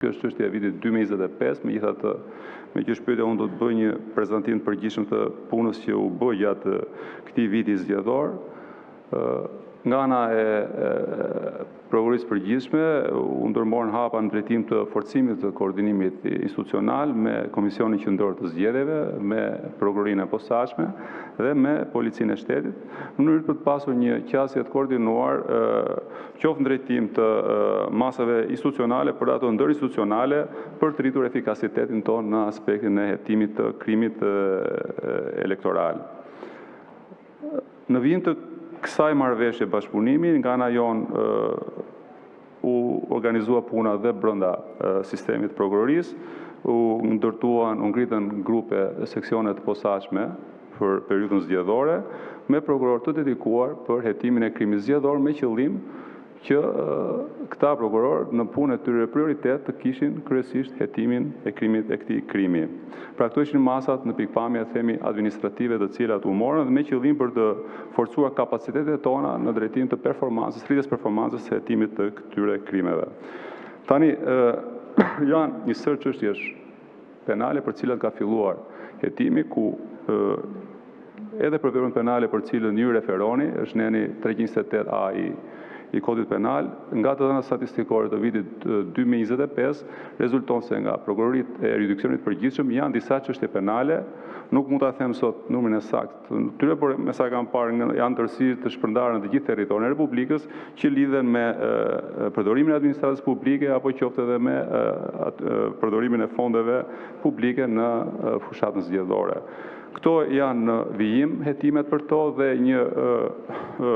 Kjo është çështja e vitit 2025, megjithatë, me që shpyetja unë do të bëj një prezantim të përgjithshëm të punës që u bë gjatë këtij viti zgjedhor. Nga ana e prokurorisë përgjithshme, u ndërmorën hapa në drejtim të forcimit të koordinimit institucional me Komisionin Qendror të Zgjedhjeve, me prokurorinë e posaçme dhe me Policinë e Shtetit, në mënyrë për të pasur një qasje të koordinuar, qoftë në drejtim të masave institucionale për ato ndërinstitucionale, për të rritur efikasitetin tonë në aspektin e hetimit të krimit elektoral. Në vijim të kësaj marrëveshje bashkëpunimi, nga ana jonë u organizua puna dhe brenda sistemit prokurorisë, u ngritën grupe seksione të posaçme për periudhën zgjedhore, me prokurorë të dedikuar për hetimin e krimit zgjedhor, me qëllim që këta prokurorë në punën e tyre prioritet të kishin kryesisht hetimin e krimit e këtij krimi. Pra këto ishin masat në pikpamje themi administrative të cilat u morën dhe me qëllim për të forcuar kapacitetet tona në drejtim të performancës, rritjes performancës së hetimit të këtyre krimeve. Tani janë një sër çështjesh penale për cilat ka filluar hetimi, ku edhe për veprën penale për cilën ju referoni, është neni 328A i Kodit Penal, nga të dhënat statistikore të vitit 2025, rezulton se nga prokuroritë e jurisdiksionit përgjithshëm janë disa çështje penale, nuk mund ta them sot numrin e saktë të tyre, por me sa kam parë janë tërësi të shpërndarë në të gjithë territorin e Republikës, që lidhen me përdorimin e administratës publike apo qoftë edhe me përdorimin e fondeve publike në fushatën zgjedhore. Këto janë në vijim hetimet për to dhe një